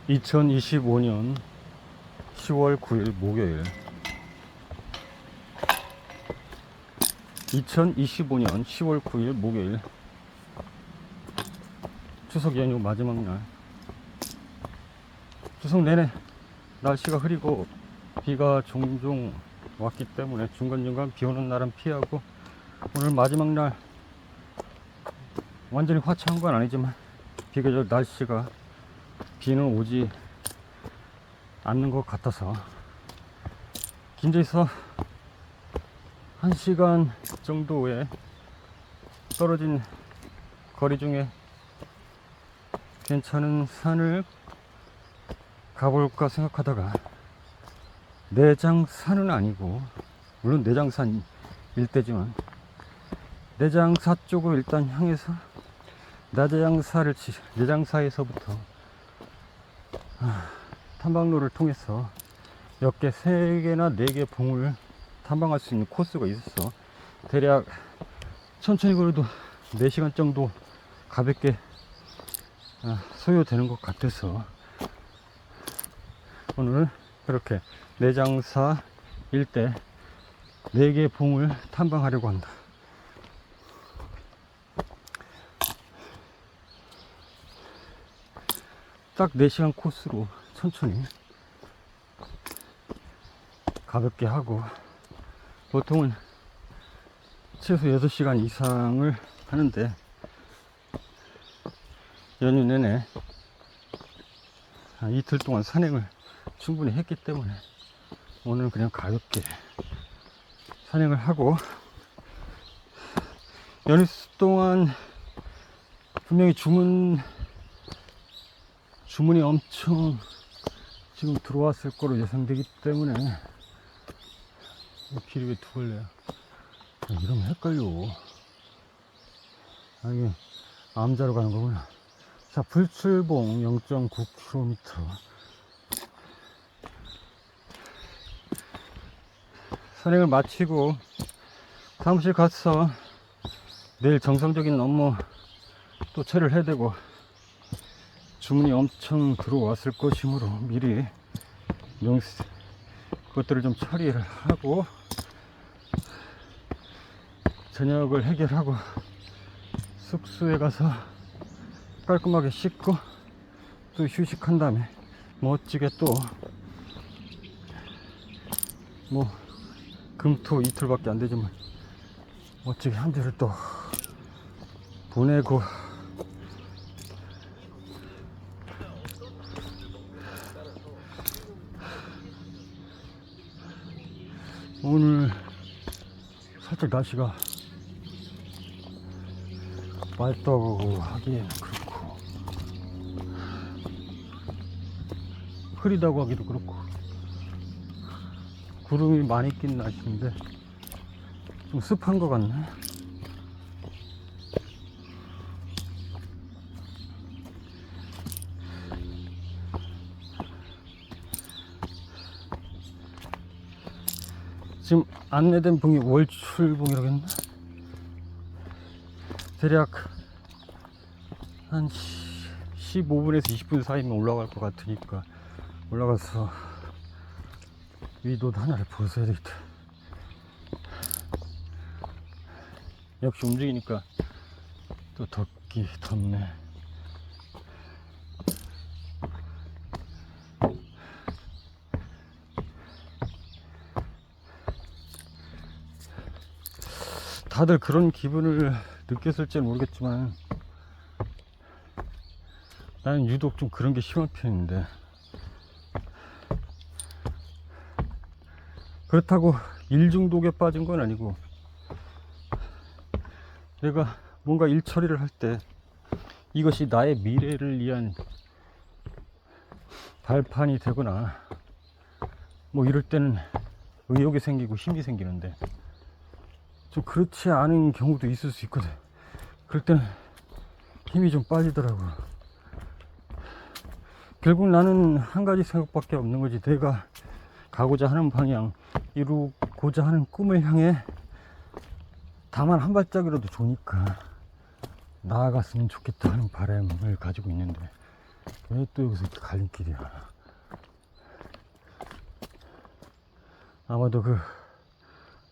2025년 10월 9일 목요일 2025년 10월 9일 목요일 추석 연휴 마지막 날. 추석 내내 날씨가 흐리고 비가 종종 왔기 때문에 중간중간 비 오는 날은 피하고, 오늘 마지막 날 완전히 화창한 건 아니지만 비교적 날씨가 비는 오지 않는 것 같아서 긴제에서 1시간 정도의 떨어진 거리 중에 괜찮은 산을 가볼까 생각하다가, 내장산은 아니고, 물론 내장산 일대지만 내장사 쪽으로 일단 향해서 내장사에서부터 탐방로를 통해서 몇 개, 3개나 4개 봉을 탐방할 수 있는 코스가 있었어. 대략 천천히 걸어도 4시간 정도 가볍게 소요되는 것 같아서 오늘은 그렇게 내장사 일대 4개 봉을 탐방하려고 한다. 딱 4시간 코스로 천천히 가볍게 하고, 보통은 최소 6시간 이상을 하는데 연휴 내내 이틀 동안 산행을 충분히 했기 때문에 오늘은 그냥 가볍게 산행을 하고, 연휴 동안 분명히 주문이 엄청 지금 들어왔을 거로 예상되기 때문에. 이 길이 왜 두 걸레야? 이러면 헷갈려. 이게 암자로 가는 거구나. 자, 불출봉 0.9km. 산행을 마치고 사무실 가서 내일 정상적인 업무 또 처리를 해야 되고, 주문이 엄청 들어왔을 것이므로 미리 그것들을 좀 처리를 하고 저녁을 해결하고 숙소에 가서 깔끔하게 씻고 또 휴식한 다음에 멋지게 또 금토 이틀밖에 안 되지만 멋지게 한 주를 또 보내고, 오늘 살짝 날씨가 맑다고 하기에는 그렇고, 흐리다고 하기도 그렇고, 구름이 많이 낀 날씨인데 좀 습한 것 같네. 지금 안내된 봉이 월출봉이라고 했나? 대략 한 15분에서 20분 사이면 올라갈 것 같으니까 올라가서 위옷 하나를 벗어야 되겠다. 역시 움직이니까 또 덥네. 다들 그런 기분을 느꼈을지 모르겠지만 나는 유독 좀 그런 게 심한 편인데, 그렇다고 일 중독에 빠진 건 아니고, 내가 뭔가 일 처리를 할 때 이것이 나의 미래를 위한 발판이 되거나 이럴 때는 의욕이 생기고 힘이 생기는데, 좀 그렇지 않은 경우도 있을 수 있거든. 그럴 때는 힘이 좀 빠지더라고. 결국 나는 한 가지 생각밖에 없는 거지. 내가 가고자 하는 방향, 이루고자 하는 꿈을 향해 다만 한 발짝이라도 좋으니까 나아갔으면 좋겠다 하는 바람을 가지고 있는데, 왜 또 여기서 이렇게 갈림길이야? 아마도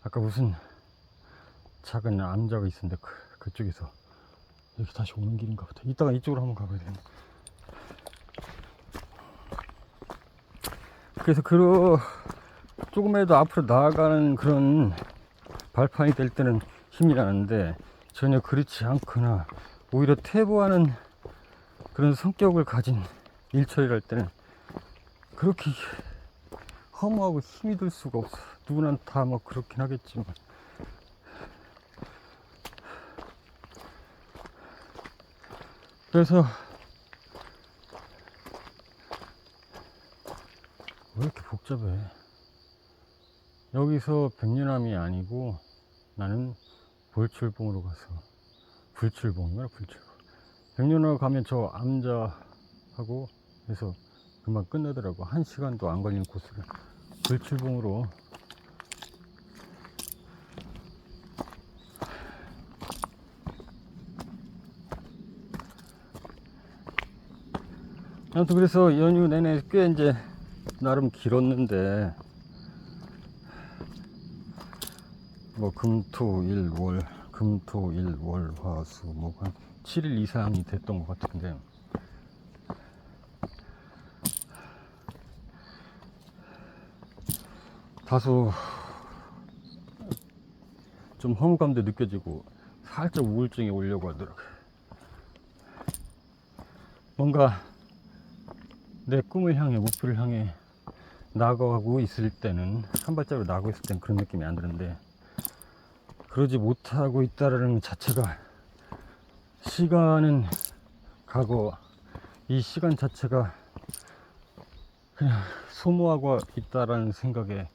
아까 무슨 작은 암자가 있었는데 그쪽에서 이렇게 다시 오는 길인가 보다. 이따가 이쪽으로 한번 가봐야 되네. 그래서 조금이라도 앞으로 나아가는 그런 발판이 될 때는 힘이 나는데 전혀 그렇지 않거나 오히려 퇴보하는 그런 성격을 가진 일처리를 할 때는 그렇게 허무하고 힘이 들 수가 없어. 누구나 다 뭐 그렇긴 하겠지만. 그래서 왜 이렇게 복잡해? 여기서 백년암이 아니고 나는 볼출봉으로 가서 불출봉인가? 불출봉. 백년암 가면 저 암자하고 해서 금방 끝나더라고. 1시간도 안 걸리는 코스를 불출봉으로. 아무튼 그래서 연휴 내내 꽤 이제 나름 길었는데 뭐 금토일월 화수 뭐 한 7일 이상이 됐던 것 같은데 다소 좀 허무감도 느껴지고 살짝 우울증이 오려고 하더라고요. 뭔가 내 꿈을 향해, 목표를 향해 나아가고 있을 때는, 한 발짝으로 나아가고 있을 때는 그런 느낌이 안 드는데 그러지 못하고 있다라는 자체가, 시간은 가고 이 시간 자체가 그냥 소모하고 있다라는 생각에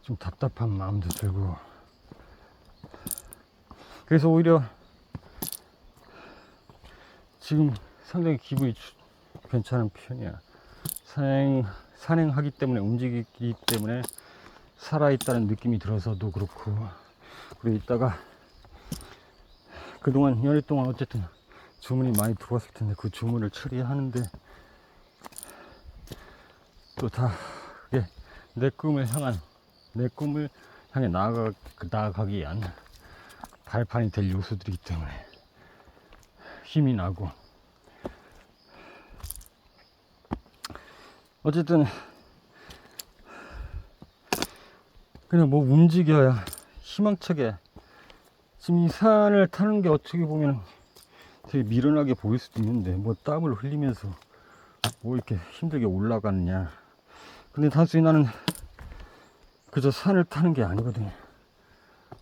좀 답답한 마음도 들고, 그래서 오히려 지금 상당히 기분이 괜찮은 편이야. 산행하기 때문에, 움직이기 때문에 살아있다는 느낌이 들어서도 그렇고, 그리고 이따가 그동안 연휴 동안 어쨌든 주문이 많이 들어왔을 텐데 그 주문을 처리하는데 또 다 그게 내 꿈을 향해 나아가기 위한 발판이 될 요소들이기 때문에 힘이 나고, 어쨌든 그냥 뭐 움직여야 희망차게. 지금 이 산을 타는 게 어떻게 보면 되게 미련하게 보일 수도 있는데 뭐 땀을 흘리면서 뭐 이렇게 힘들게 올라가느냐. 근데 단순히 나는 그저 산을 타는 게 아니거든.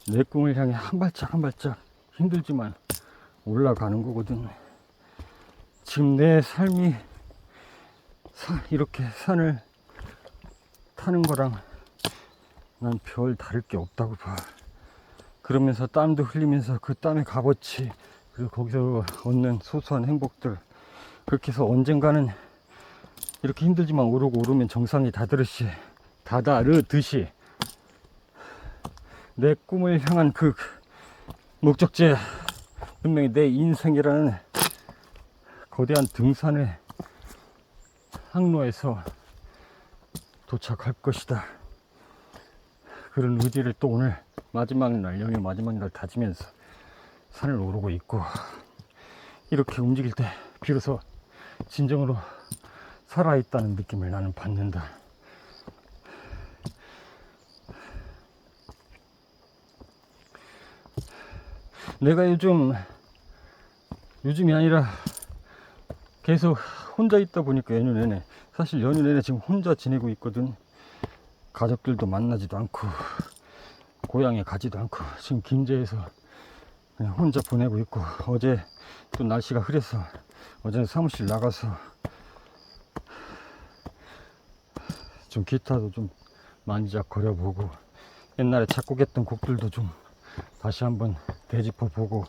내 꿈을 향해 한 발짝 한 발짝 힘들지만 올라가는 거거든. 지금 내 삶이 이렇게 산을 타는 거랑 난 별 다를 게 없다고 봐. 그러면서 땀도 흘리면서 그 땀의 값어치, 그리고 거기서 얻는 소소한 행복들, 그렇게 해서 언젠가는 이렇게 힘들지만 오르면 정상이 다다르듯이 내 꿈을 향한 그 목적지에 분명히 내 인생이라는 거대한 등산의 항로에서 도착할 것이다. 그런 의지를 또 오늘 연휴 마지막 날 다지면서 산을 오르고 있고, 이렇게 움직일 때 비로소 진정으로 살아있다는 느낌을 나는 받는다. 내가 요즘이 아니라 계속 혼자 있다 보니까 연휴 내내, 사실 연휴 내내 지금 혼자 지내고 있거든. 가족들도 만나지도 않고 고향에 가지도 않고 지금 김제에서 그냥 혼자 보내고 있고, 어제 또 날씨가 흐려서 어제는 사무실 나가서 좀 기타도 좀 만지작거려 보고, 옛날에 작곡했던 곡들도 좀 다시 한번 되짚어 보고,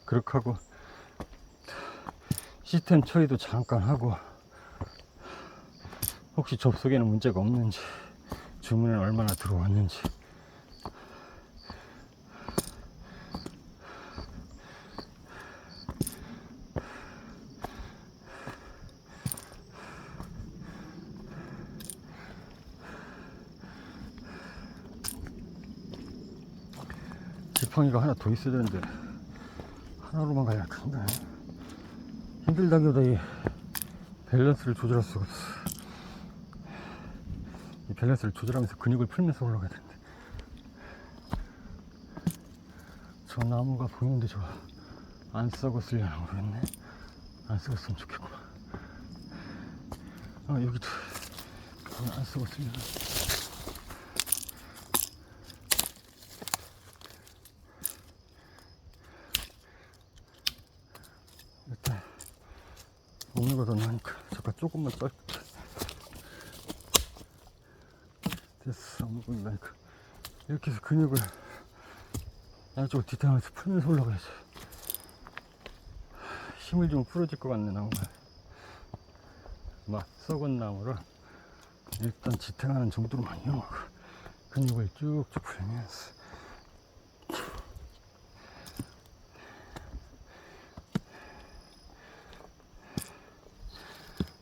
그렇게 하고 시스템 처리도 잠깐 하고, 혹시 접속에는 문제가 없는지, 주문은 얼마나 들어왔는지, 지팡이가 하나 더 있어야 되는데 하나로만 가야 큰데 힘들다기보다 이 밸런스를 조절할 수가 없어. 이 밸런스를 조절하면서 근육을 풀면서 올라가야 되는데 저 나무가 보이는데 저거 안 썩었으려나 모르겠네. 안 썩었으면 좋겠구만. 여기도 안 썩었으려나. 일단 먹는 더 나니까 잠깐 조금만 짧게 됐어. 먹는 나니까 이렇게 해서 근육을 양쪽으로 뒤탕해서 풀면서 올라가야지. 힘을 좀 풀어질 것 같네. 나무가 막 썩은 나무를 일단 지탱하는 정도로만 이용하고 근육을 쭉쭉 풀면서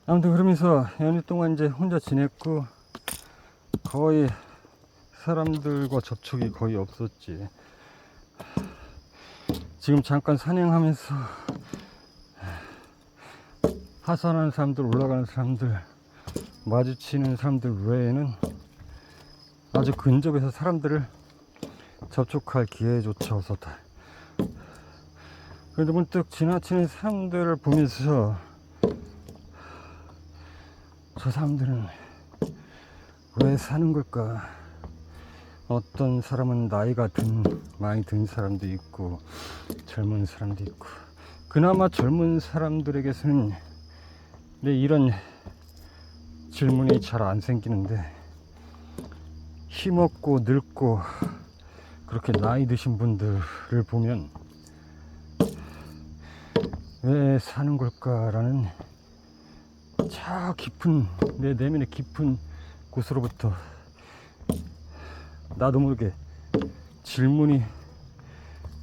아무튼 그러면서 연휴 동안 이제 혼자 지냈고 거의 사람들과 접촉이 거의 없었지. 지금 잠깐 산행하면서 하산하는 사람들, 올라가는 사람들, 마주치는 사람들 외에는 아주 근접해서 사람들을 접촉할 기회조차 없었다. 그런데 문득 지나치는 사람들을 보면서 저 사람들은 왜 사는 걸까? 어떤 사람은 나이가 많이 든 사람도 있고 젊은 사람도 있고, 그나마 젊은 사람들에게서는 이런 질문이 잘 안 생기는데 힘없고 늙고 그렇게 나이 드신 분들을 보면 왜 사는 걸까라는 저 깊은 내 내면의 깊은 곳으로부터 나도 모르게 질문이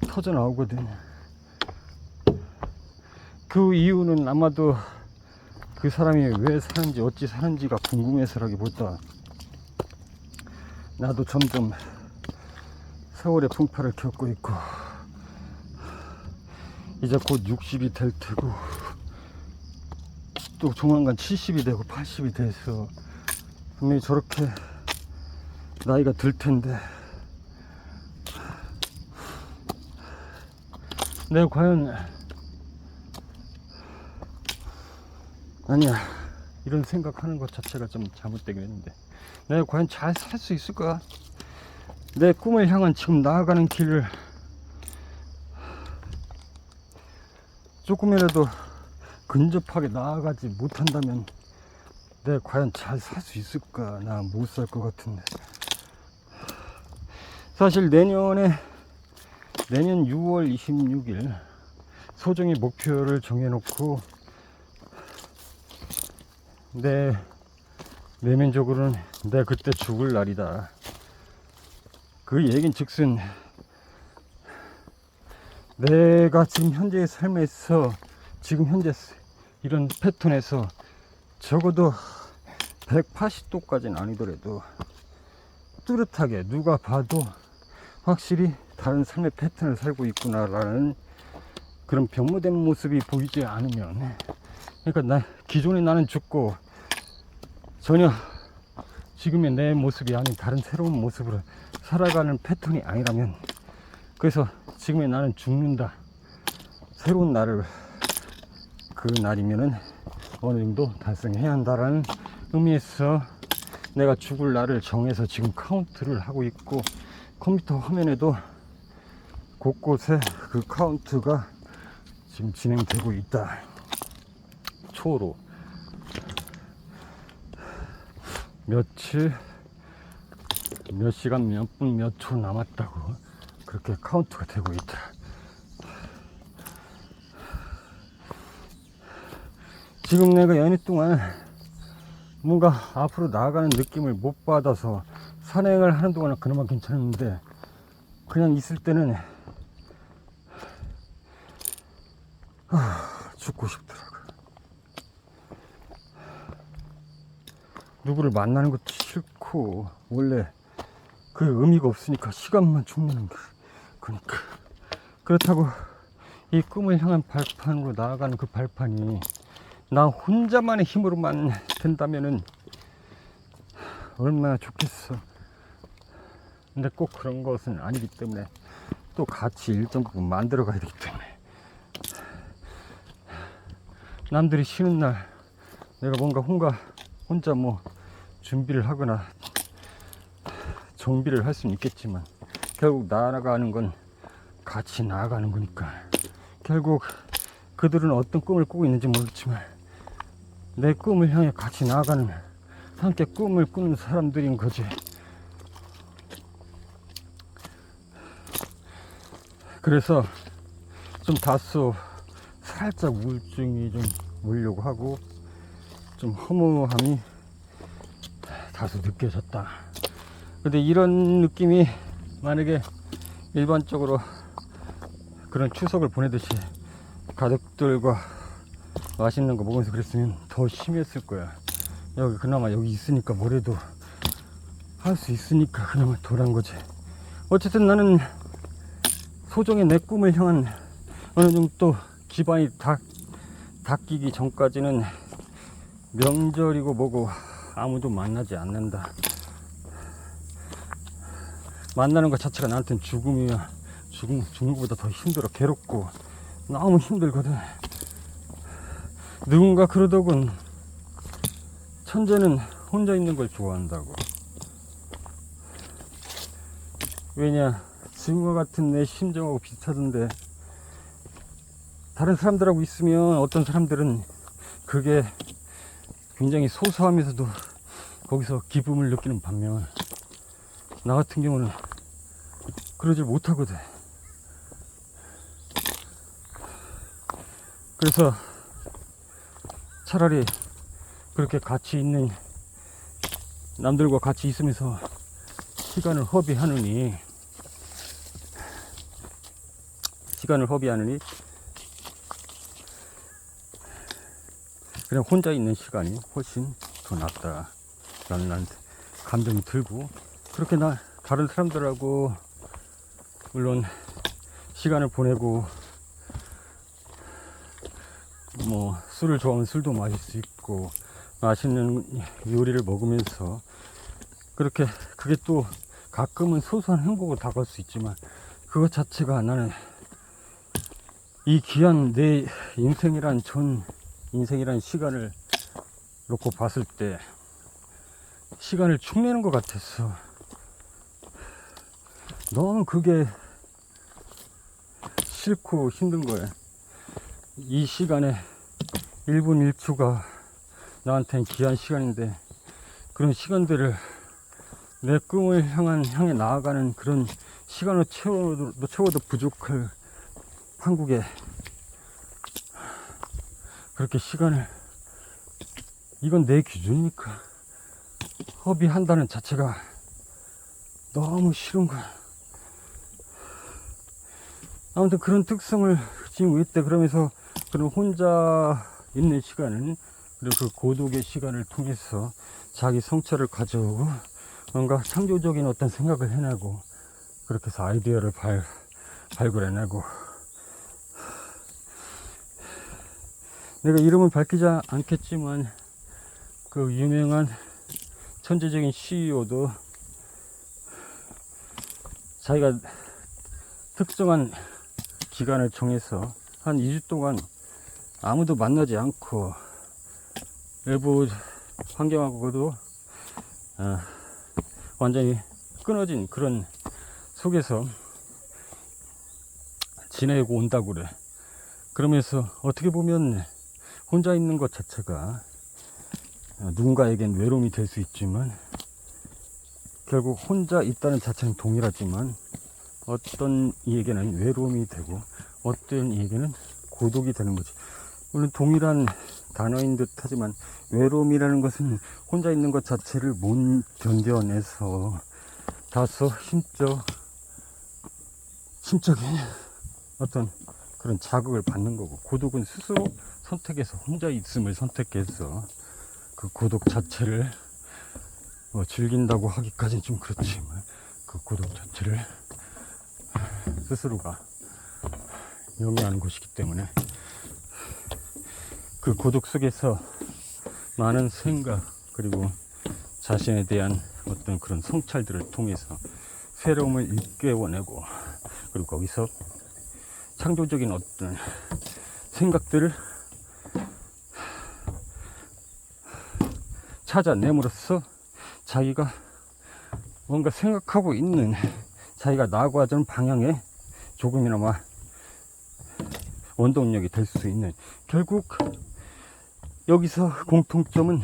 터져 나오거든. 그 이유는 아마도 그 사람이 왜 사는지 어찌 사는지가 궁금해서라기보다 나도 점점 세월의 풍파를 겪고 있고 이제 곧 60이 될 테고 또 조만간 70이 되고 80이 돼서 분명히 저렇게 나이가 들 텐데 내가 과연 아니야, 이런 생각하는 것 자체가 좀 잘못되긴 했는데 내가 과연 잘 살 수 있을까? 내 꿈을 향한 지금 나아가는 길을 조금이라도 근접하게 나아가지 못한다면 내가 과연 잘 살 수 있을까? 나 못 살 것 같은데. 사실 내년 6월 26일 소정의 목표를 정해놓고 내 내면적으로는 내가 그때 죽을 날이다. 그 얘긴 즉슨 내가 지금 현재의 삶에서 지금 현재 이런 패턴에서 적어도 180도까지는 아니더라도 뚜렷하게 누가 봐도 확실히 다른 삶의 패턴을 살고 있구나라는 그런 병모된 모습이 보이지 않으면, 그러니까 기존에 나는 죽고 전혀 지금의 내 모습이 아닌 다른 새로운 모습으로 살아가는 패턴이 아니라면, 그래서 지금의 나는 죽는다, 새로운 나를 그 날이면은 어느 정도 달성해야 한다라는 의미에서 내가 죽을 날을 정해서 지금 카운트를 하고 있고, 컴퓨터 화면에도 곳곳에 그 카운트가 지금 진행되고 있다. 초로 며칠, 몇 시간, 몇 분, 몇 초 남았다고 그렇게 카운트가 되고 있다. 지금 내가 연휴 동안 뭔가 앞으로 나아가는 느낌을 못 받아서 산행을 하는 동안은 그나마 괜찮은데 그냥 있을 때는 죽고 싶더라고. 누구를 만나는 것도 싫고, 원래 그 의미가 없으니까 시간만 죽는 그 그러니까 그렇다고 이 꿈을 향한 발판으로 나아가는 그 발판이 나 혼자만의 힘으로만 된다면은 얼마나 좋겠어. 근데 꼭 그런 것은 아니기 때문에 또 같이 일정 부분 만들어 가야 되기 때문에 남들이 쉬는 날 내가 뭔가 혼자 뭐 준비를 하거나 정비를 할 수는 있겠지만 결국 나아가는 건 같이 나아가는 거니까 결국 그들은 어떤 꿈을 꾸고 있는지 모르겠지만 내 꿈을 향해 같이 나아가는 함께 꿈을 꾸는 사람들인 거지. 그래서 좀 다소 살짝 우울증이 좀 오려고 하고 좀 허무함이 다소 느껴졌다. 근데 이런 느낌이 만약에 일반적으로 그런 추석을 보내듯이 가족들과 맛있는 거 먹으면서 그랬으면 더 심했을 거야. 여기 그나마 여기 있으니까 뭐래도 할 수 있으니까 그나마 덜한 거지. 어쨌든 나는 소정의 내 꿈을 향한 어느 정도 기반이 닦이기 전까지는 명절이고 뭐고 아무도 만나지 않는다. 만나는 것 자체가 나한테는 죽음이야. 죽는 것보다 더 힘들어. 괴롭고 너무 힘들거든. 누군가 그러더군. 천재는 혼자 있는 걸 좋아한다고. 왜냐, 지금과 같은 내 심정하고 비슷하던데 다른 사람들하고 있으면 어떤 사람들은 그게 굉장히 소소하면서도 거기서 기쁨을 느끼는 반면 나 같은 경우는 그러질 못하거든. 그래서 차라리 그렇게 같이 있는 남들과 같이 있으면서 시간을 허비하느니 그냥 혼자 있는 시간이 훨씬 더 낫다 라는 난 감정이 들고, 그렇게 다른 사람들하고 물론 시간을 보내고 뭐 술을 좋아하면 술도 마실 수 있고 맛있는 요리를 먹으면서 그렇게 그게 또 가끔은 소소한 행복으로 다가올 수 있지만 그것 자체가 나는 이 귀한 내 인생이란 시간을 놓고 봤을 때 시간을 축내는 것 같았어. 너무 그게 싫고 힘든 거야. 이 시간에 1분 1초가 나한테는 귀한 시간인데 그런 시간들을 내 꿈을 향해 나아가는 그런 시간을 채워도 부족할 한국에 그렇게 시간을, 이건 내 기준이니까 허비한다는 자체가 너무 싫은 거야. 아무튼 그런 특성을 지금 윗대 그러면서 그런 혼자 있는 시간은, 그리고 그 고독의 시간을 통해서 자기 성찰을 가져오고 뭔가 창조적인 어떤 생각을 해내고 그렇게 해서 아이디어를 발굴해내고, 내가 이름을 밝히지 않겠지만 그 유명한 천재적인 CEO도 자기가 특정한 기간을 정해서 한 2주 동안 아무도 만나지 않고 외부 환경하고도 완전히 끊어진 그런 속에서 지내고 온다고 그래. 그러면서 어떻게 보면 혼자 있는 것 자체가 누군가에겐 외로움이 될 수 있지만 결국 혼자 있다는 자체는 동일하지만 어떤 이에게는 외로움이 되고 어떤 이에게는 고독이 되는 거지. 물론 동일한 단어인 듯 하지만 외로움이라는 것은 혼자 있는 것 자체를 못 견뎌내서 다소 심적인 어떤 그런 자극을 받는 거고, 고독은 스스로 선택해서 혼자 있음을 선택해서 그 고독 자체를 즐긴다고 하기까지는 좀 그렇지만 그 고독 자체를 스스로가 영위하는 곳이기 때문에 그 고독 속에서 많은 생각 그리고 자신에 대한 어떤 그런 성찰들을 통해서 새로움을 일깨워내고 그리고 거기서 창조적인 어떤 생각들을 찾아냄으로써 자기가 뭔가 생각하고 있는 자기가 나아가자는 방향에 조금이나마 원동력이 될 수 있는, 결국 여기서 공통점은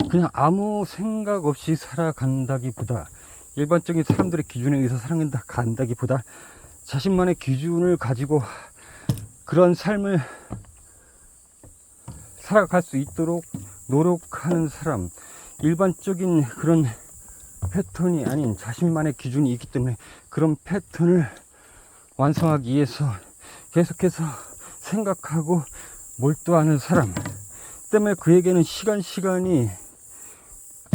그냥 아무 생각 없이 살아간다기보다, 일반적인 사람들의 기준에 의해서 살아간다기보다 자신만의 기준을 가지고 그런 삶을 살아갈 수 있도록 노력하는 사람, 일반적인 그런 패턴이 아닌 자신만의 기준이 있기 때문에 그런 패턴을 완성하기 위해서 계속해서 생각하고 몰두하는 사람 때문에 그에게는 시간이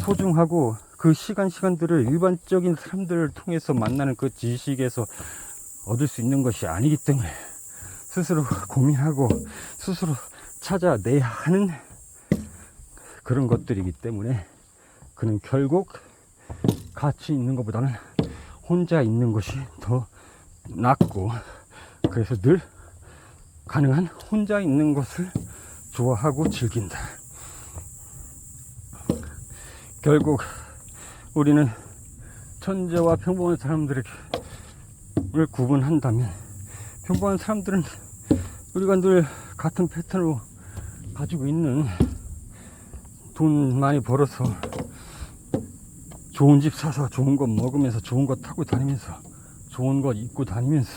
소중하고, 그 시간들을 일반적인 사람들을 통해서 만나는 그 지식에서 얻을 수 있는 것이 아니기 때문에 스스로 고민하고 스스로 찾아내야 하는 그런 것들이기 때문에 그는 결국 같이 있는 것보다는 혼자 있는 것이 더 낫고, 그래서 늘 가능한 혼자 있는 것을 좋아하고 즐긴다. 결국 우리는 천재와 평범한 사람들을 구분한다면, 평범한 사람들은 우리가 늘 같은 패턴으로 가지고 있는, 돈 많이 벌어서 좋은 집 사서 좋은 것 먹으면서 좋은 것 타고 다니면서 좋은 것 입고 다니면서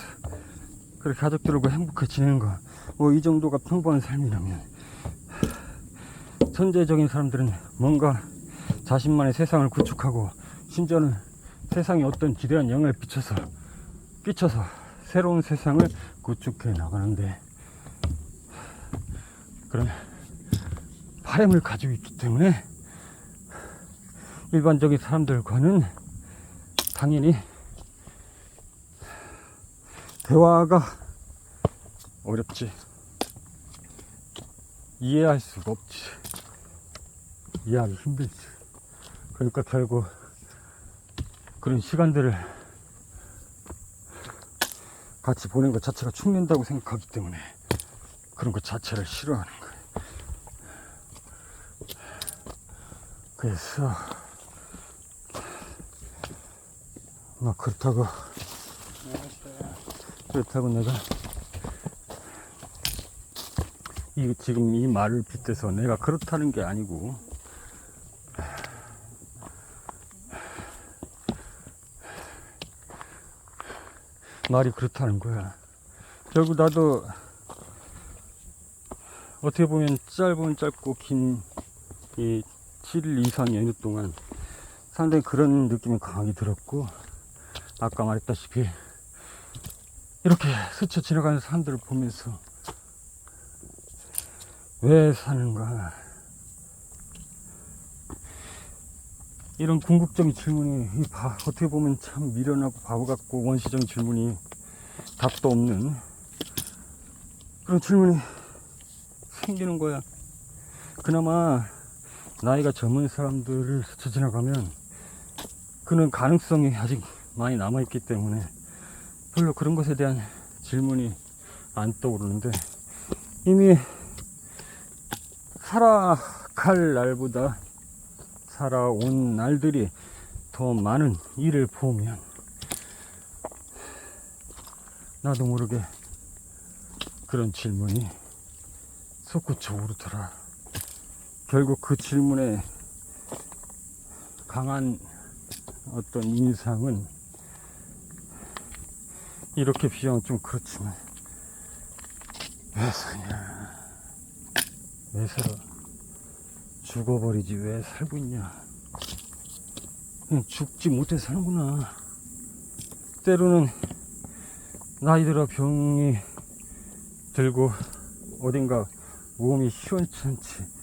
그렇게 가족들과 행복해 지내는 거, 뭐 이 정도가 평범한 삶이라면, 천재적인 사람들은 뭔가 자신만의 세상을 구축하고 심지어는 세상에 어떤 지대한 영향을 끼쳐서 새로운 세상을 구축해 나가는데 그런 바람을 가지고 있기 때문에 일반적인 사람들과는 당연히 대화가 어렵지, 이해할 수가 없지, 이해하기 힘들지. 그러니까 결국 그런 시간들을 같이 보낸 것 자체가 죽는다고 생각하기 때문에 그런 것 자체를 싫어하는 거예요. 그래서 막 그렇다고 내가 지금 이 말을 빗대서 내가 그렇다는 게 아니고, 말이 그렇다는 거야. 결국 나도 어떻게 보면 짧고 긴 이 7일 이상 연휴 동안 상당히 그런 느낌이 강하게 들었고, 아까 말했다시피 이렇게 스쳐 지나가는 사람들을 보면서 왜 사는가, 이런 궁극적인 질문이 어떻게 보면 참 미련하고 바보 같고 원시적인 질문이, 답도 없는 그런 질문이 생기는 거야. 그나마 나이가 젊은 사람들을 스쳐 지나가면 그는 가능성이 아직 많이 남아있기 때문에 별로 그런 것에 대한 질문이 안 떠오르는데, 이미 살아갈 날보다 살아온 날들이 더 많은 일을 보면 나도 모르게 그런 질문이 솟구쳐 오르더라. 결국 그 질문에 강한 어떤 인상은, 이렇게 비하면 좀 그렇지만, 왜 사냐, 왜 살아, 죽어버리지 왜 살고 있냐, 그냥 죽지 못해 사는구나. 때로는 나이 들어 병이 들고 어딘가 몸이 시원찮지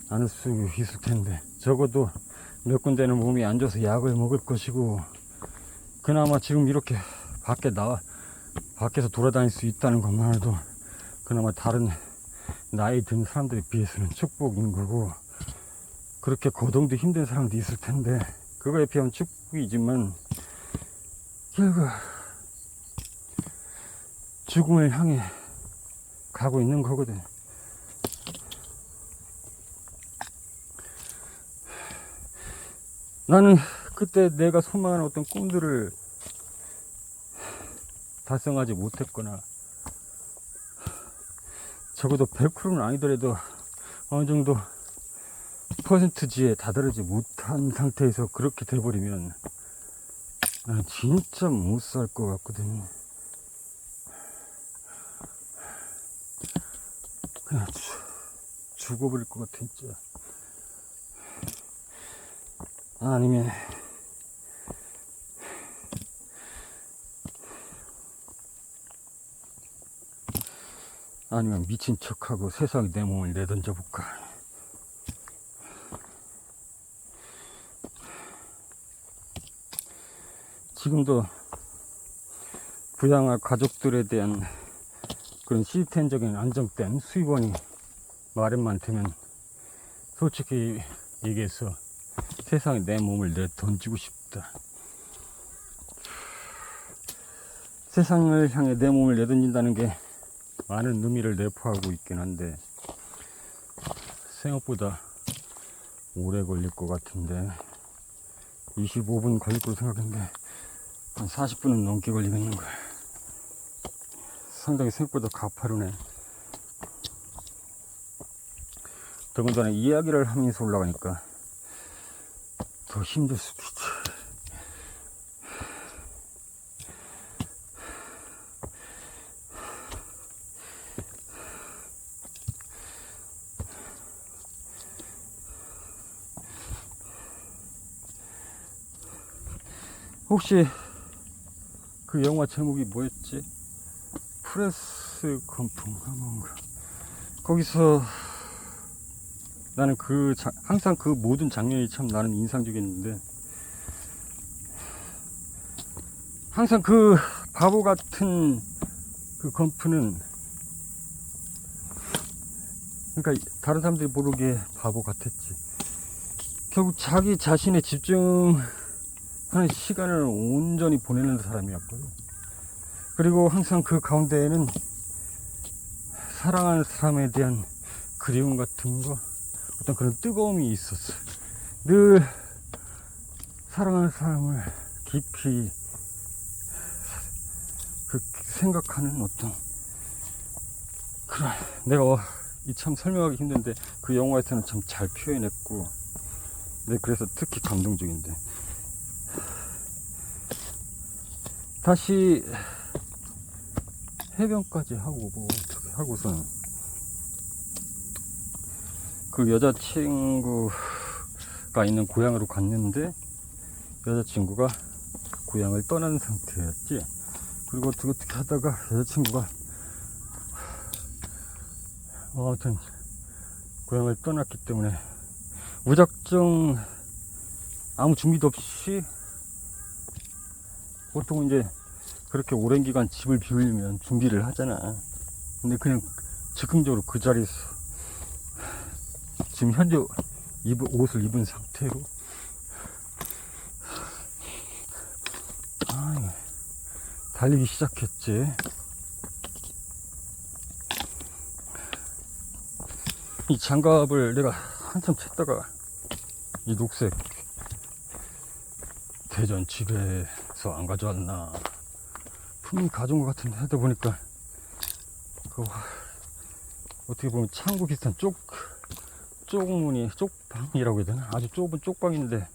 않을 수 있을 텐데, 적어도 몇 군데는 몸이 안 좋아서 약을 먹을 것이고, 그나마 지금 이렇게 밖에 밖에서 돌아다닐 수 있다는 것만 해도 그나마 다른 나이 든 사람들에 비해서는 축복인 거고, 그렇게 거동도 힘든 사람도 있을 텐데 그거에 비하면 축복이지만 결국 죽음을 향해 가고 있는 거거든. 나는 그때 내가 소망하는 어떤 꿈들을 달성하지 못했거나 적어도 100%는 아니더라도 어느 정도 퍼센트지에 다다르지 못한 상태에서 그렇게 돼버리면 난 진짜 못 살 것 같거든. 그냥 죽어버릴 것 같아 진짜. 아니면 미친 척하고 세상에 내 몸을 내던져 볼까. 지금도 부양할 가족들에 대한 그런 시스템적인 안정된 수입원이 마련만 되면 솔직히 얘기해서 세상에 내 몸을 내던지고 싶다. 세상을 향해 내 몸을 내던진다는 게 많은 의미를 내포하고 있긴 한데 생각보다 오래 걸릴 것 같은데, 25분 걸릴 거로 생각했는데 한 40분은 넘게 걸리겠는 거야. 상당히 생각보다 가파르네. 더군다나 이야기를 하면서 올라가니까 더 힘들 수도 있지. 혹시 그 영화 제목이 뭐였지? 프레스 건풍가 뭔가. 거기서 나는 항상 그 모든 장면이 참 나는 인상적이었는데, 항상 그 바보 같은 그 건프는, 그러니까 다른 사람들이 모르게 바보 같았지. 결국 자기 자신에 집중하는 시간을 온전히 보내는 사람이었거든. 그리고 항상 그 가운데에는 사랑하는 사람에 대한 그리움 같은 거, 어떤 그런 뜨거움이 있었어. 늘 사랑하는 사람을 깊이 생각하는 어떤 그런, 내가 참 설명하기 힘든데 그 영화에서는 참 잘 표현했고, 네, 그래서 특히 감동적인데. 다시 해변까지 하고 뭐 어떻게 하고서는 그 여자친구가 있는 고향으로 갔는데 여자친구가 고향을 떠난 상태였지. 그리고 어떻게 하다가 여자친구가 아무튼 고향을 떠났기 때문에 무작정 아무 준비도 없이, 보통 이제 그렇게 오랜 기간 집을 비우려면 준비를 하잖아. 근데 그냥 즉흥적으로 그 자리에서 지금 현재 옷을 입은 상태로 달리기 시작했지. 이 장갑을 내가 한참 찾다가 이 녹색 대전 집에서 안 가져왔나, 분명히 가져온 것 같은데 하다 보니까 그 어떻게 보면 창고 비슷한 쪽문이, 쪽방이라고 해야 되나? 아주 좁은 쪽방인데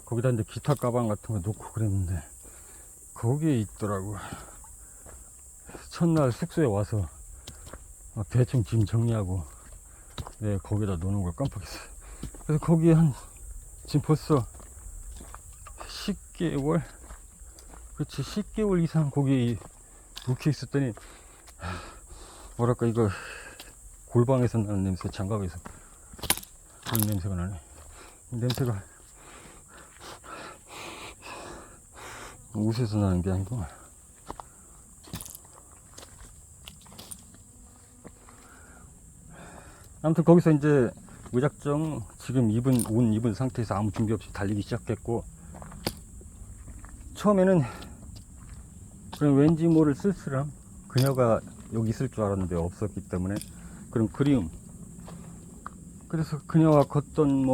거기다 이제 기타 가방 같은 거 놓고 그랬는데 거기에 있더라고. 첫날 숙소에 와서 대충 짐 정리하고 네, 거기다 놓는 걸 깜빡했어. 그래서 거기에 지금 벌써 10개월? 그렇지, 10개월 이상 거기에 묵혀 있었더니 뭐랄까, 이거 골방에서 나는 냄새, 장갑에서 그런 냄새가 나네. 이 냄새가 옷에서 나는 게 아니고 아무튼 거기서 이제 무작정 지금 옷 입은 상태에서 아무 준비 없이 달리기 시작했고, 처음에는 그런 왠지 모를 쓸쓸함, 그녀가 여기 있을 줄 알았는데 없었기 때문에 그런 그리움, 그래서 그녀와 걷던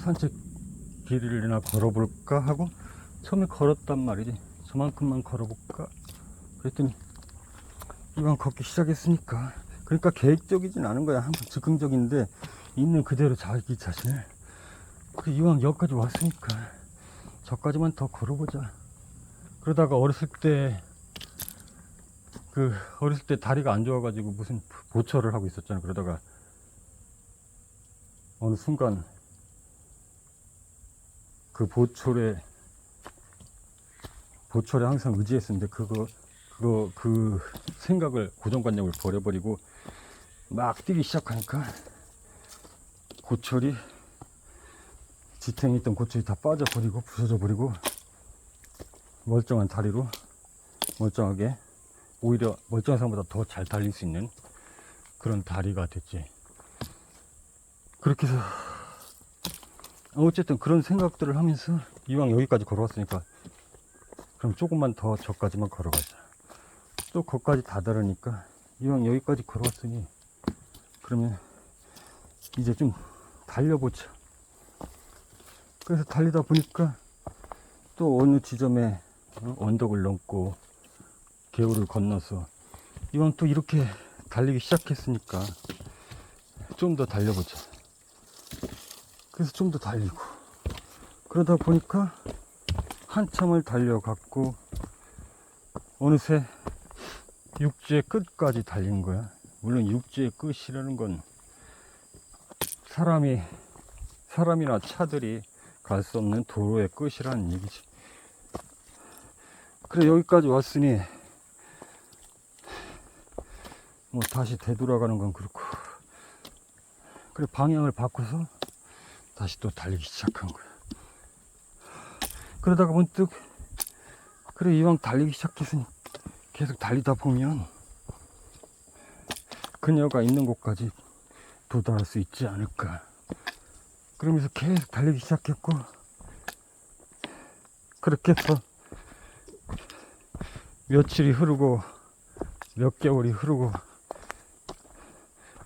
산책 길이나 걸어볼까 하고 처음에 걸었단 말이지. 저만큼만 걸어볼까 그랬더니 이왕 걷기 시작했으니까, 그러니까 계획적이진 않은 거야. 항상 즉흥적인데 있는 그대로 자기 자신을, 이왕 여기까지 왔으니까 저까지만 더 걸어보자. 그러다가 어렸을 때 다리가 안 좋아가지고 무슨 보철을 하고 있었잖아. 그러다가 어느 순간 그 보철에 항상 의지했었는데 그 생각을, 고정관념을 버려버리고 막 뛰기 시작하니까 지탱이 있던 고철이 다 빠져버리고 부서져 버리고 멀쩡한 다리로 멀쩡하게, 오히려 멀쩡한 사람보다 더 잘 달릴 수 있는 그런 다리가 됐지. 그렇게 해서 어쨌든 그런 생각들을 하면서 이왕 여기까지 걸어왔으니까 그럼 조금만 더 저까지만 걸어가자. 또 거기까지 다다르니까 이왕 여기까지 걸어왔으니 그러면 이제 좀 달려보자. 그래서 달리다 보니까 또 어느 지점에 언덕을 넘고 개울을 건너서 이왕 또 이렇게 달리기 시작했으니까 좀 더 달려보자. 그래서 좀 더 달리고, 그러다 보니까 한참을 달려갔고 어느새 육지의 끝까지 달린 거야. 물론 육지의 끝이라는 건 사람이나 차들이 갈 수 없는 도로의 끝이라는 얘기지. 그래, 여기까지 왔으니 다시 되돌아가는 건 그렇고, 그래, 방향을 바꿔서 다시 또 달리기 시작한 거야. 그러다가 문득, 그래, 이왕 달리기 시작했으니 계속 달리다 보면 그녀가 있는 곳까지 도달할 수 있지 않을까. 그러면서 계속 달리기 시작했고, 그렇게 해서 며칠이 흐르고 몇 개월이 흐르고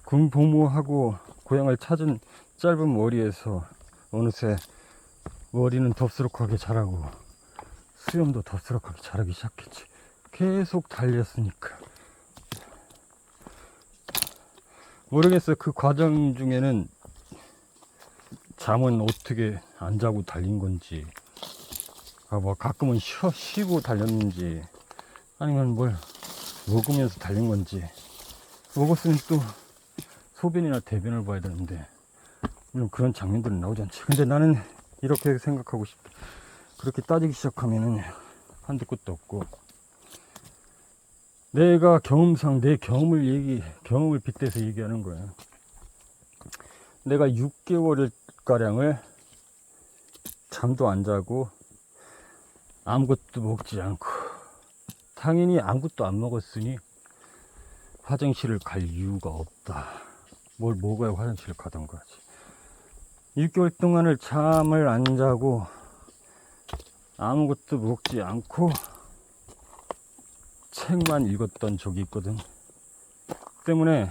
군복무하고 고향을 찾은 짧은 머리에서 어느새 머리는 덥수룩하게 자라고 수염도 덥수룩하게 자라기 시작했지. 계속 달렸으니까. 모르겠어. 그 과정 중에는 잠은 어떻게 안 자고 달린 건지, 가끔은 쉬고 달렸는지, 아니면 뭘 먹으면서 달린 건지. 먹었으면 또 소변이나 대변을 봐야 되는데 물론 그런 장면들은 나오지 않지. 근데 나는 이렇게 생각하고 싶다. 그렇게 따지기 시작하면은 한도 끝도 없고, 내가 경험상 내 경험을 빗대서 얘기하는 거야. 내가 6개월 가량을 잠도 안 자고 아무것도 먹지 않고, 당연히 아무것도 안 먹었으니 화장실을 갈 이유가 없다. 뭘 먹어야 화장실을 가던 거지. 6개월 동안을 잠을 안 자고 아무것도 먹지 않고 책만 읽었던 적이 있거든. 때문에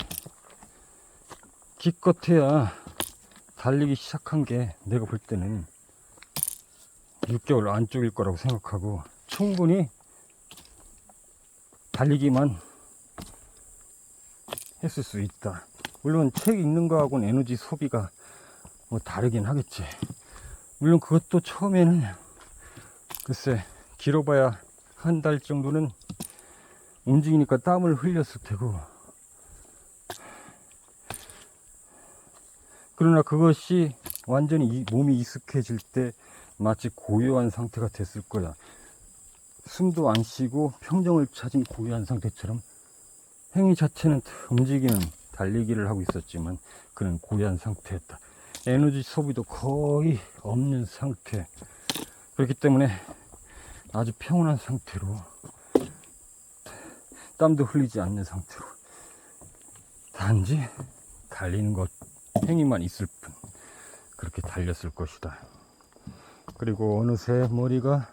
기껏해야 달리기 시작한 게 내가 볼 때는 6개월 안쪽일 거라고 생각하고, 충분히 달리기만 했을 수 있다. 물론 책 읽는 거하고는 에너지 소비가 다르긴 하겠지. 물론 그것도 처음에는 글쎄 길어봐야 한 달 정도는 움직이니까 땀을 흘렸을 테고, 그러나 그것이 완전히 몸이 익숙해질 때 마치 고요한 상태가 됐을 거야. 숨도 안 쉬고 평정을 찾은 고요한 상태처럼 행위 자체는 움직이는 달리기를 하고 있었지만 그는 고요한 상태였다. 에너지 소비도 거의 없는 상태. 그렇기 때문에 아주 평온한 상태로, 땀도 흘리지 않는 상태로 단지 달리는 것 행위만 있을 뿐 그렇게 달렸을 것이다. 그리고 어느새 머리가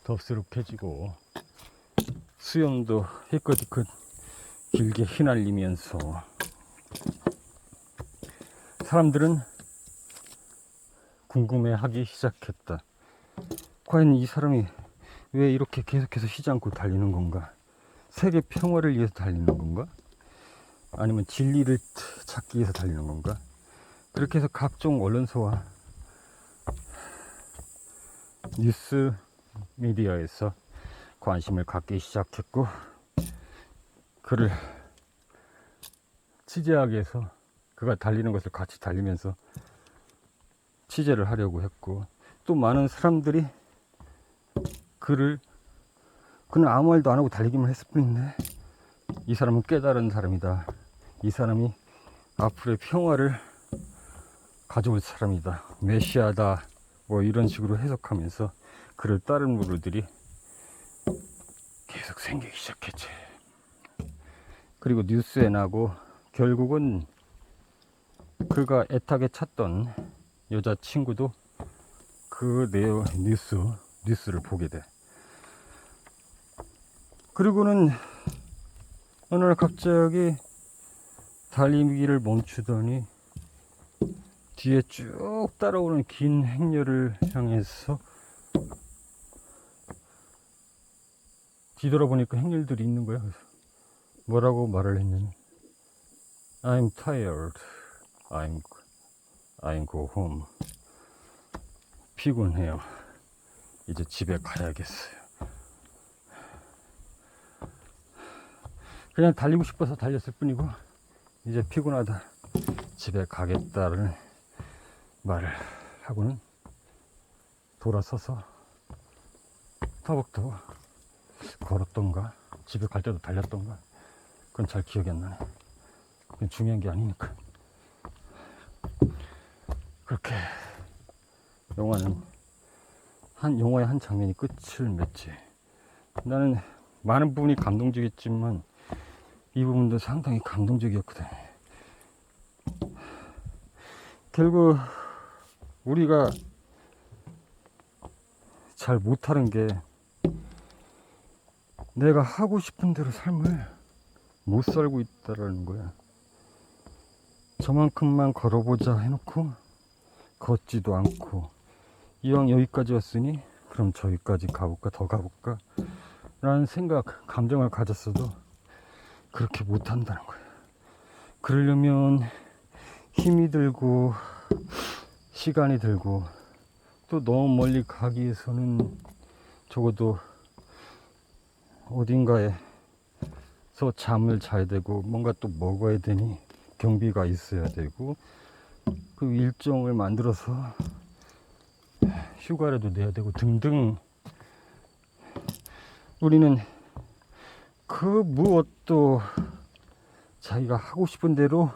덥수룩해지고 수염도 희끗희끗 길게 휘날리면서 사람들은 궁금해하기 시작했다. 과연 이 사람이 왜 이렇게 계속해서 쉬지 않고 달리는 건가? 세계 평화를 위해서 달리는 건가? 아니면 진리를 찾기 위해서 달리는 건가? 그렇게 해서 각종 언론사와 뉴스 미디어에서 관심을 갖기 시작했고, 그를 취재하기 위해서 그가 달리는 것을 같이 달리면서 취재를 하려고 했고, 또 많은 사람들이 그는 아무 말도 안 하고 달리기만 했을 뿐인데 이 사람은 깨달은 사람이다, 이 사람이 앞으로의 평화를 가져올 사람이다, 메시아다, 뭐 이런 식으로 해석하면서 그를 따르는 무리들이 계속 생기기 시작했지. 그리고 뉴스에 나고 결국은 그가 애타게 찾던 여자친구도 그 내용 뉴스를 보게 돼. 그리고는 어느 날 갑자기 달리기를 멈추더니 뒤에 쭉 따라오는 긴 행렬을 향해서 뒤돌아보니까 행렬들이 있는 거야. 그래서 뭐라고 말을 했냐면 I'm tired. I'm go home. 피곤해요. 이제 집에 가야겠어요. 그냥 달리고 싶어서 달렸을 뿐이고 이제 피곤하다, 집에 가겠다는 말을 하고는 돌아서서 터벅터벅 걸었던가 집에 갈 때도 달렸던가 그건 잘 기억이 안 나네. 그건 중요한 게 아니니까. 그렇게 영화의 한 장면이 끝을 맺지. 나는 많은 부분이 감동적이었지만 이 부분도 상당히 감동적이었거든. 결국 우리가 잘 못하는 게 내가 하고 싶은 대로 삶을 못 살고 있다라는 거야. 저만큼만 걸어보자 해놓고 걷지도 않고, 이왕 여기까지 왔으니 그럼 저기까지 가볼까, 더 가볼까 라는 생각, 감정을 가졌어도 그렇게 못한다는 거야. 그러려면 힘이 들고 시간이 들고, 또 너무 멀리 가기 위해서는 적어도 어딘가에서 잠을 자야 되고 뭔가 또 먹어야 되니 경비가 있어야 되고, 그 일정을 만들어서 휴가라도 내야 되고 등등. 우리는 그 무엇도 자기가 하고 싶은 대로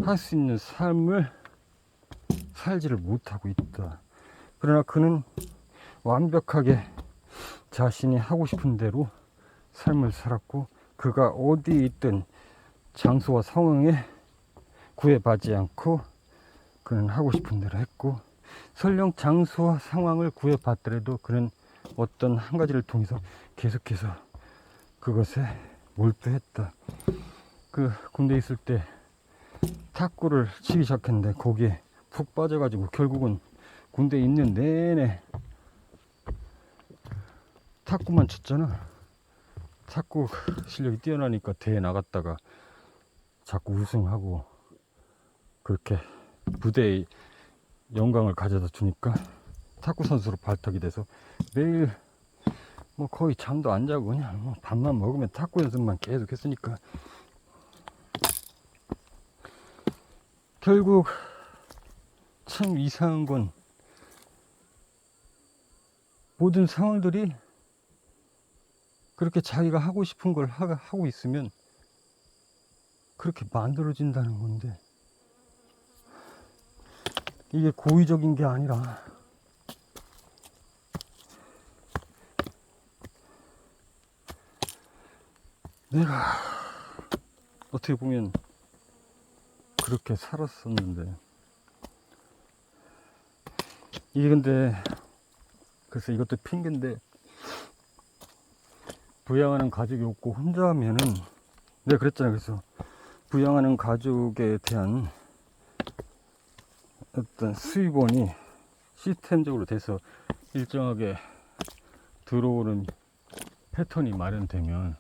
할 수 있는 삶을 살지를 못하고 있다. 그러나 그는 완벽하게 자신이 하고 싶은 대로 삶을 살았고, 그가 어디 있든 장소와 상황에 구애받지 않고 그는 하고 싶은 대로 했고, 설령 장소와 상황을 구애받더라도 그는 어떤 한 가지를 통해서 계속해서 그것에 몰두했다. 그 군대에 있을 때 탁구를 치기 시작했는데 거기에 푹 빠져가지고 결국은 군대에 있는 내내 탁구만 쳤잖아. 탁구 실력이 뛰어나니까 대회 나갔다가 자꾸 우승하고 그렇게 부대에 영광을 가져다 주니까 탁구 선수로 발탁이 돼서 매일 뭐 거의 잠도 안 자고 그냥 뭐 밥만 먹으면 탁구 연습만 계속 했으니까 결국 참 이상한 건 모든 상황들이 그렇게 자기가 하고 싶은 걸 하고 있으면 그렇게 만들어진다는 건데, 이게 고의적인 게 아니라 내가 어떻게 보면 그렇게 살았었는데, 이게 근데 글쎄 이것도 핑계인데, 부양하는 가족이 없고 혼자 하면은, 내가 그랬잖아. 그래서 부양하는 가족에 대한 어떤 수입원이 시스템적으로 돼서 일정하게 들어오는 패턴이 마련되면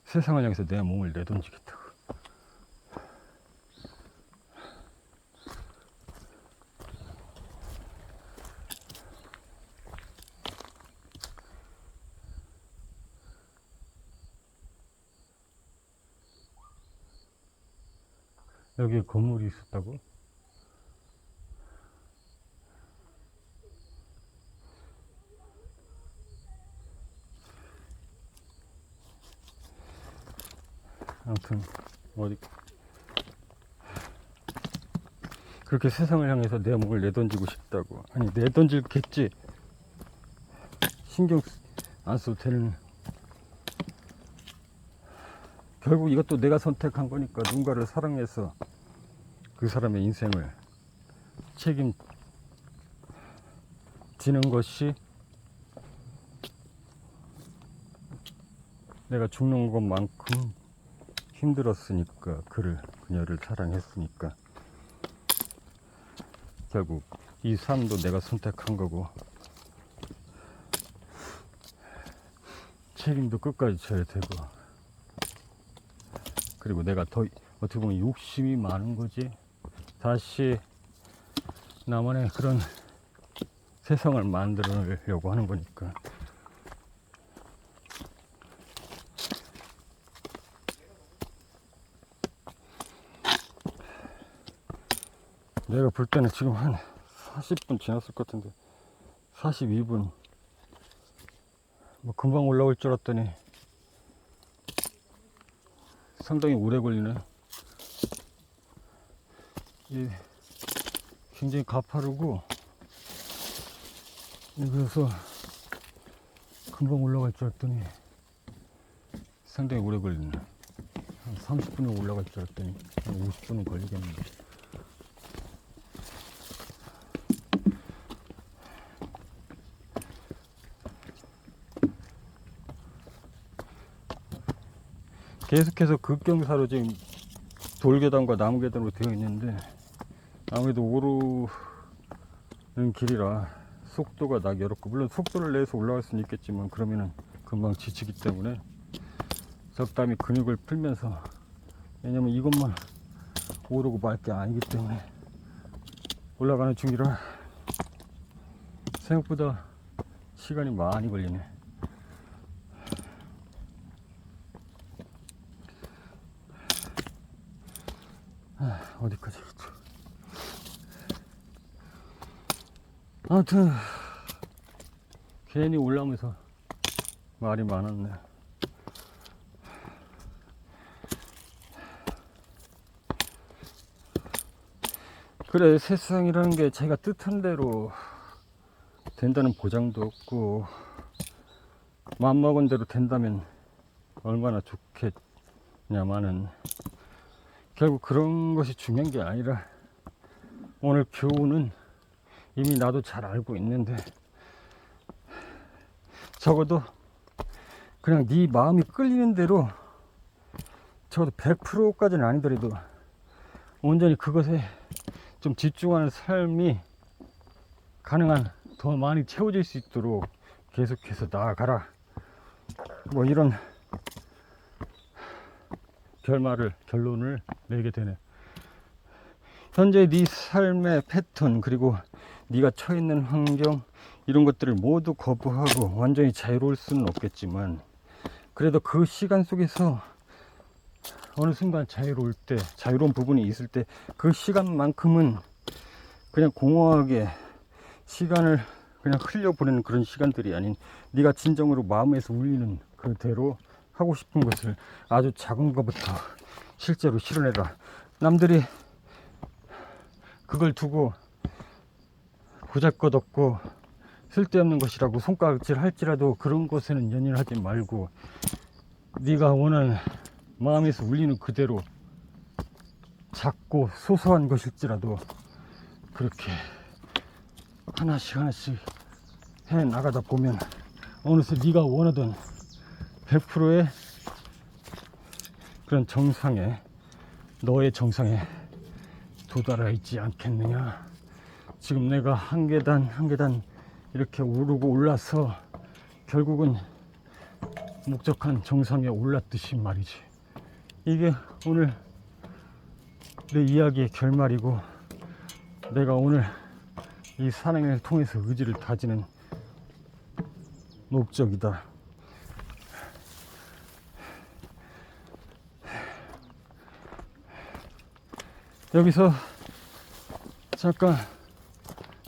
세상을 향해서 내 몸을 내던지겠다고. 여기에 건물이 있었다고? 아무튼 어디 그렇게 세상을 향해서 내 몸을 내던지고 싶다고. 아니, 내던질겠지. 신경 안 써도 되는. 결국 이것도 내가 선택한 거니까, 누군가를 사랑해서 그 사람의 인생을 책임지는 것이, 내가 죽는 것만큼 힘들었으니까, 그녀를 사랑했으니까 결국 이 삶도 내가 선택한 거고, 책임도 끝까지 져야 되고, 그리고 내가 더 어떻게 보면 욕심이 많은 거지. 다시 나만의 그런 세상을 만들려고 하는 거니까. 내가 볼 때는 지금 한 40분 지났을 것 같은데, 42분. 뭐 금방 올라올 줄 알았더니 상당히 오래 걸리네. 굉장히 가파르고, 그래서 금방 올라갈 줄 알았더니 상당히 오래 걸리네. 한 30분에 올라갈 줄 알았더니 한 50분은 걸리겠는데. 계속해서 급경사로 지금 돌계단과 나무계단으로 되어 있는데, 아무래도 오르는 길이라 속도가 나기 어렵고, 물론 속도를 내서 올라갈 수는 있겠지만 그러면은 금방 지치기 때문에 적당히 근육을 풀면서, 왜냐면 이것만 오르고 말 게 아니기 때문에 올라가는 중이라 생각보다 시간이 많이 걸리네. 어디까지 했죠? 아무튼 괜히 올라오면서 말이 많았네. 그래, 세상이라는 게 자기가 뜻한 대로 된다는 보장도 없고, 마음먹은 대로 된다면 얼마나 좋겠냐마는, 결국 그런 것이 중요한 게 아니라, 오늘 교훈은 이미 나도 잘 알고 있는데, 적어도 그냥 네 마음이 끌리는 대로, 적어도 100%까지는 아니더라도 온전히 그것에 좀 집중하는 삶이 가능한, 더 많이 채워질 수 있도록 계속해서 나아가라, 뭐 이런 결론을 내게 되네. 현재 네 삶의 패턴, 그리고 네가 처해 있는 환경, 이런 것들을 모두 거부하고 완전히 자유로울 수는 없겠지만, 그래도 그 시간 속에서 어느 순간 자유로울 때, 자유로운 부분이 있을 때, 그 시간만큼은 그냥 공허하게 시간을 그냥 흘려보내는 그런 시간들이 아닌, 네가 진정으로 마음에서 울리는 그대로 하고 싶은 것을 아주 작은 것부터 실제로 실현해라. 남들이 그걸 두고 보잘것없고 쓸데없는 것이라고 손가락질 할지라도 그런 것에는 연연하지 말고, 네가 원하는 마음에서 울리는 그대로 작고 소소한 것일지라도 그렇게 하나씩 하나씩 해 나가다 보면 어느새 네가 원하던 100%의 그런 정상에, 너의 정상에 도달하 있지 않겠느냐. 지금 내가 한 계단 한 계단 이렇게 오르고 올라서 결국은 목적한 정상에 올랐듯이 말이지. 이게 오늘 내 이야기의 결말이고, 내가 오늘 이 산행을 통해서 의지를 다지는 목적이다. 여기서 잠깐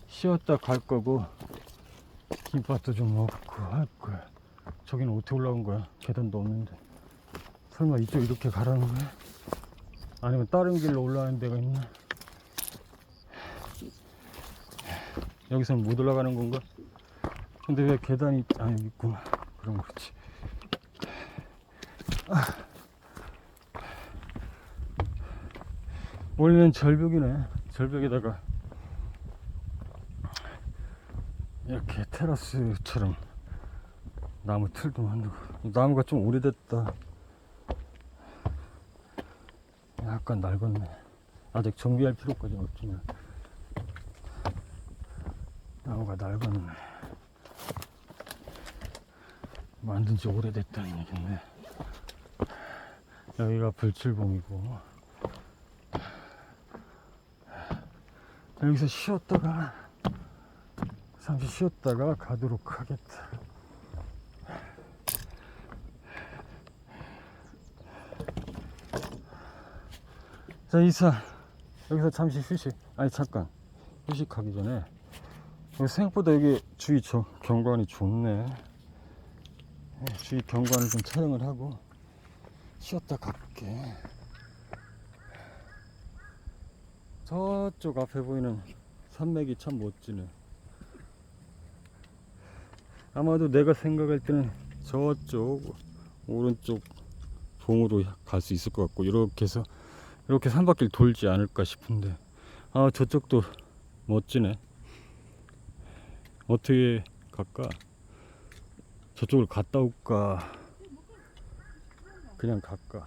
쉬었다 갈 거고, 김밥도 좀 먹고 할 거야. 저기는 어떻게 올라온 거야? 계단도 없는데. 설마 이쪽 이렇게 가라는 거야? 아니면 다른 길로 올라가는 데가 있나? 여기서는 못 올라가는 건가? 근데 왜 계단이 여기 있구나. 그럼 그렇지. 원래는 절벽이네. 절벽에다가 이렇게 테라스처럼 나무 틀도 만들고. 나무가 좀 오래됐다. 약간 낡았네. 아직 정비할 필요까지는 없지만 나무가 낡았네. 만든 지 오래됐다는 얘기네. 여기가 불칠봉이고, 여기서 쉬었다가 잠시 쉬었다가 가도록 하겠다. 자, 이사 여기서 잠시 휴식. 아니 잠깐 휴식하기 전에, 생각보다 여기 주위 경관이 좋네. 주위 경관을 좀 촬영을 하고 쉬었다 갈게. 저쪽 앞에 보이는 산맥이 참 멋지네. 아마도 내가 생각할 때는 저쪽 오른쪽 봉으로 갈 수 있을 것 같고, 이렇게 해서 이렇게 산바퀴를 돌지 않을까 싶은데, 저쪽도 멋지네. 어떻게 갈까? 저쪽을 갔다 올까? 그냥 갈까?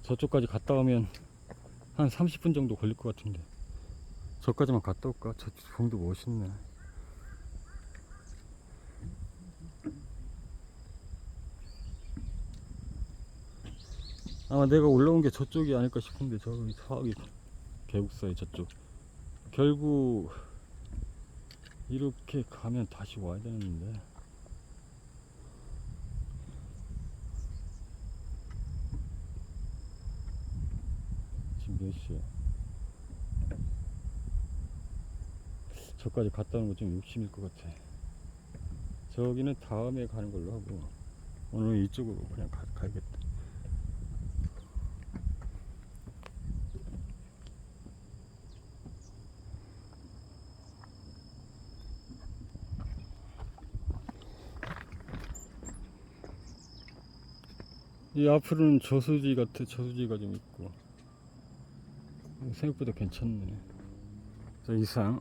저쪽까지 갔다 오면 한 30분 정도 걸릴 것 같은데, 저까지만 갔다 올까? 저 봉도 멋있네. 아마 내가 올라온 게 저쪽이 아닐까 싶은데, 저기 계곡사이 저쪽. 결국 이렇게 가면 다시 와야 되는데. 지금 몇 시야? 저까지 갔다 오는 거 좀 욕심일 것 같아. 저기는 다음에 가는 걸로 하고, 오늘 이쪽으로 그냥 가야겠다. 이 앞으로는 저수지 같아. 저수지가 좀 있고 생각보다 괜찮네. 자, 이상